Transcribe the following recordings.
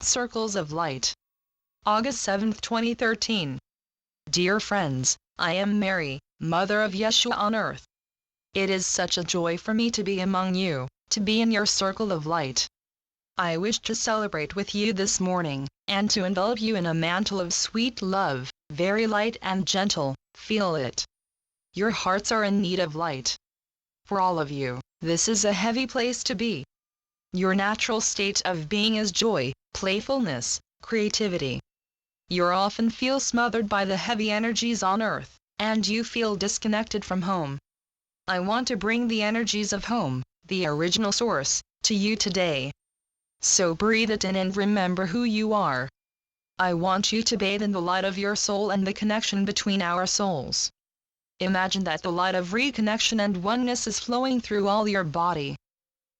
Circles of Light. August 7, 2013. Dear friends, I am Mary, Mother of Yeshua on earth. It is such a joy for me to be among you, to be in your circle of light. I wish to celebrate with you this morning, and to envelop you in a mantle of sweet love, very light and gentle. Feel it. Your hearts are in need of light. For all of you, this is a heavy place to be. Your natural state of being is joy, playfulness, creativity. You often feel smothered by the heavy energies on earth, and you feel disconnected from home. I want to bring the energies of home, the original source, to you today. So breathe it in and remember who you are. I want you to bathe in the light of your soul and the connection between our souls. Imagine that the light of reconnection and oneness is flowing through all your body.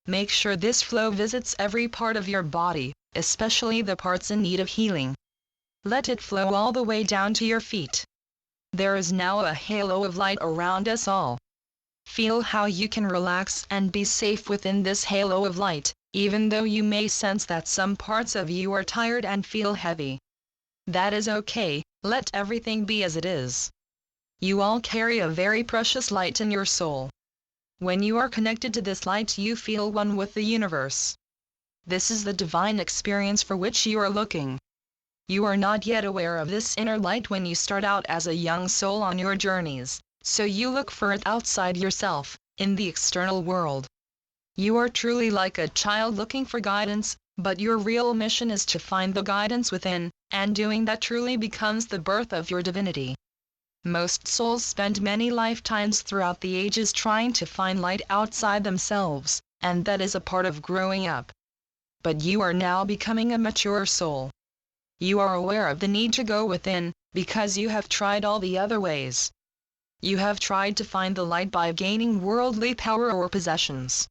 Make sure this flow visits every part of your body, especially the parts in need of healing. Let it flow all the way down to your feet. There is now a halo of light around us all. Feel how you can relax and be safe within this halo of light, even though you may sense that some parts of you are tired and feel heavy. That is okay, let everything be as it is. You all carry a very precious light in your soul. When you are connected to this light, you feel one with the universe. This is the divine experience for which you are looking. You are not yet aware of this inner light when you start out as a young soul on your journeys, so you look for it outside yourself, in the external world. You are truly like a child looking for guidance, but your real mission is to find the guidance within, and doing that truly becomes the birth of your divinity. Most souls spend many lifetimes throughout the ages trying to find light outside themselves, and that is a part of growing up. But you are now becoming a mature soul. You are aware of the need to go within, because you have tried all the other ways. You have tried to find the light by gaining worldly power or possessions.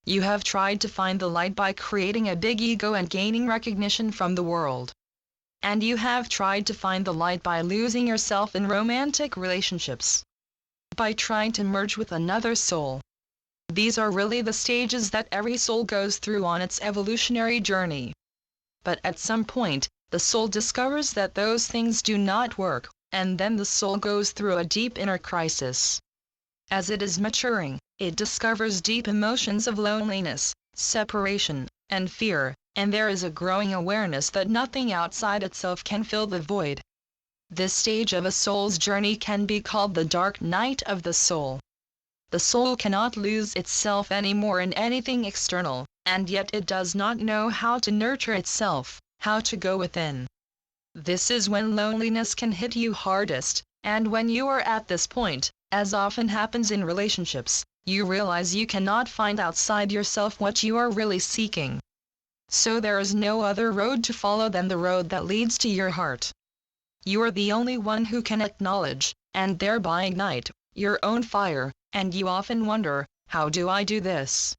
You have tried to find the light by creating a big ego and gaining recognition from the world. And you have tried to find the light by losing yourself in romantic relationships. By trying to merge with another soul. These are really the stages that every soul goes through on its evolutionary journey. But at some point, the soul discovers that those things do not work, and then the soul goes through a deep inner crisis. As it is maturing, it discovers deep emotions of loneliness, separation, and fear, and there is a growing awareness that nothing outside itself can fill the void. This stage of a soul's journey can be called the dark night of the soul. The soul cannot lose itself anymore in anything external, and yet it does not know how to nurture itself, how to go within. This is when loneliness can hit you hardest, and when you are at this point, as often happens in relationships, you realize you cannot find outside yourself what you are really seeking. So there is no other road to follow than the road that leads to your heart. You are the only one who can acknowledge, and thereby ignite, your own fire, and you often wonder, how do I do this?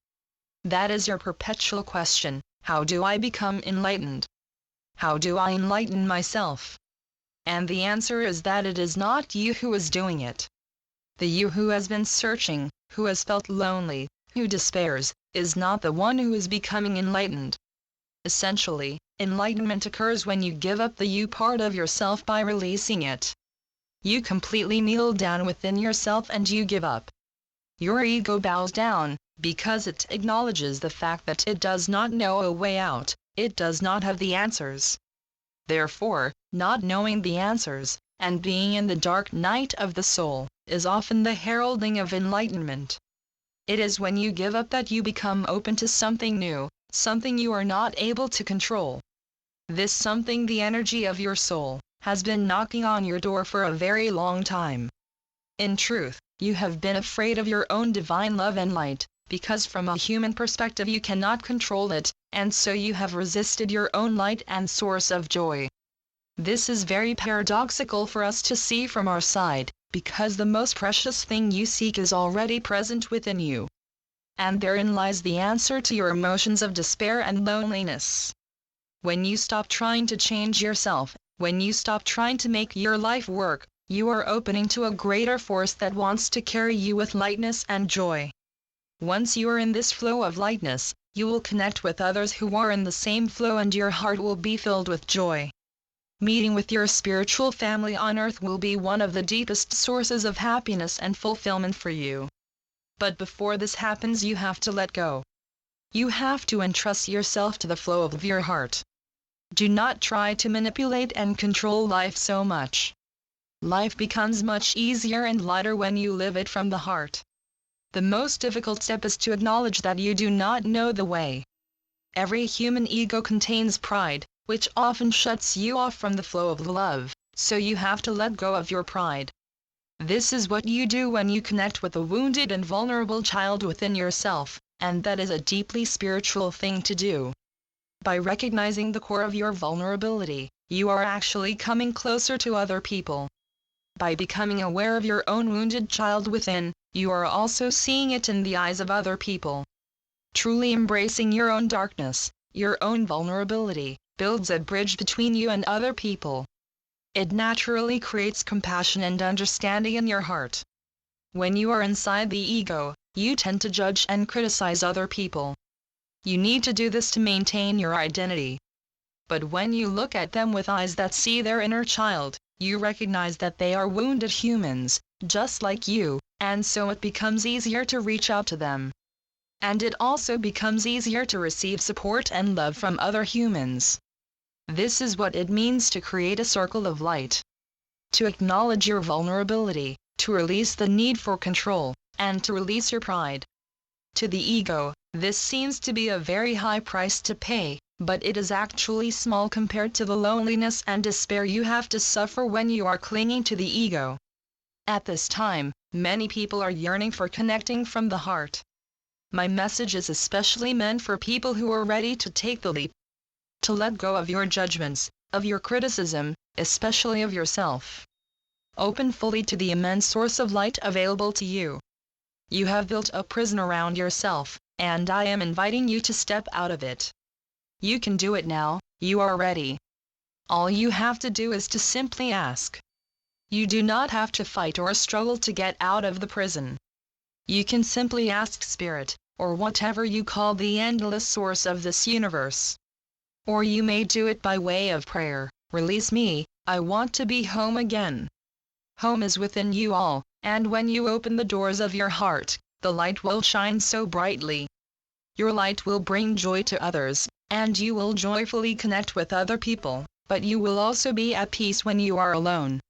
That is your perpetual question, how do I become enlightened? How do I enlighten myself? And the answer is that it is not you who is doing it. The you who has been searching, who has felt lonely, who despairs, is not the one who is becoming enlightened. Essentially, enlightenment occurs when you give up the you part of yourself by releasing it. You completely kneel down within yourself and you give up. Your ego bows down, because it acknowledges the fact that it does not know a way out, it does not have the answers. Therefore, not knowing the answers, and being in the dark night of the soul, is often the heralding of enlightenment. It is when you give up that you become open to something new, something you are not able to control. This something, the energy of your soul, has been knocking on your door for a very long time. In truth, you have been afraid of your own divine love and light, because from a human perspective you cannot control it, and so you have resisted your own light and source of joy. This is very paradoxical for us to see from our side, because the most precious thing you seek is already present within you. And therein lies the answer to your emotions of despair and loneliness. When you stop trying to change yourself, when you stop trying to make your life work, you are opening to a greater force that wants to carry you with lightness and joy. Once you are in this flow of lightness, You will connect with others who are in the same flow and your heart will be filled with joy. Meeting with your spiritual family on earth will be one of the deepest sources of happiness and fulfillment for you. But before this happens, you have to let go. You have to entrust yourself to the flow of your heart. Do not try to manipulate and control life so much. Life becomes much easier and lighter when you live it from the heart. The most difficult step is to acknowledge that you do not know the way. Every human ego contains pride, which often shuts you off from the flow of love, so you have to let go of your pride. This is what you do when you connect with a wounded and vulnerable child within yourself, and that is a deeply spiritual thing to do. By recognizing the core of your vulnerability, you are actually coming closer to other people. By becoming aware of your own wounded child within, you are also seeing it in the eyes of other people. Truly embracing your own darkness, your own vulnerability, builds a bridge between you and other people. It naturally creates compassion and understanding in your heart. When you are inside the ego, you tend to judge and criticize other people. You need to do this to maintain your identity. But when you look at them with eyes that see their inner child, you recognize that they are wounded humans, just like you, and so it becomes easier to reach out to them. And it also becomes easier to receive support and love from other humans. This is what it means to create a circle of light. To acknowledge your vulnerability, to release the need for control, and to release your pride. To the ego, this seems to be a very high price to pay, but it is actually small compared to the loneliness and despair you have to suffer when you are clinging to the ego. At this time, many people are yearning for connecting from the heart. My message is especially meant for people who are ready to take the leap. To let go of your judgments, of your criticism, especially of yourself. Open fully to the immense source of light available to you. You have built a prison around yourself, and I am inviting you to step out of it. You can do it now, you are ready. All you have to do is to simply ask. You do not have to fight or struggle to get out of the prison. You can simply ask Spirit, or whatever you call the endless source of this universe. Or you may do it by way of prayer, release me, I want to be home again. Home is within you all, and when you open the doors of your heart, the light will shine so brightly. Your light will bring joy to others, and you will joyfully connect with other people, but you will also be at peace when you are alone.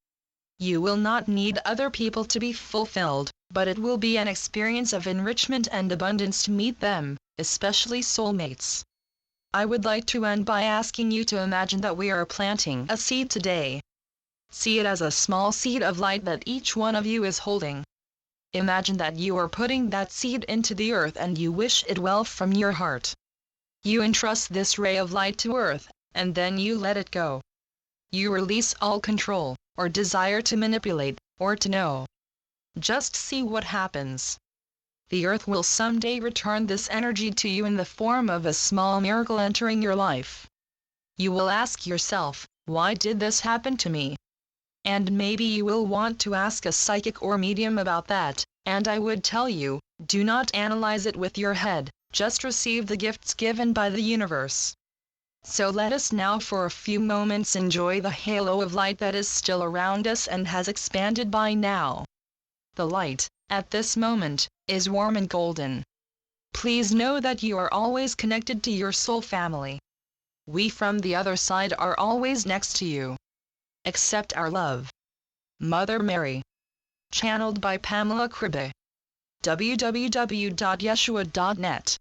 You will not need other people to be fulfilled, but it will be an experience of enrichment and abundance to meet them, especially soulmates. I would like to end by asking you to imagine that we are planting a seed today. See it as a small seed of light that each one of you is holding. Imagine that you are putting that seed into the earth and you wish it well from your heart. You entrust this ray of light to earth, and then you let it go. You release all control, or desire to manipulate, or to know. Just see what happens. The earth will someday return this energy to you in the form of a small miracle entering your life. You will ask yourself, why did this happen to me? And maybe you will want to ask a psychic or medium about that, and I would tell you, do not analyze it with your head, just receive the gifts given by the universe. So let us now for a few moments enjoy the halo of light that is still around us and has expanded by now. The light, at this moment, is warm and golden. Please know that you are always connected to your soul family. We from the other side are always next to you. Accept our love. Mother Mary. Channeled by Pamela Kribbe. www.yeshua.net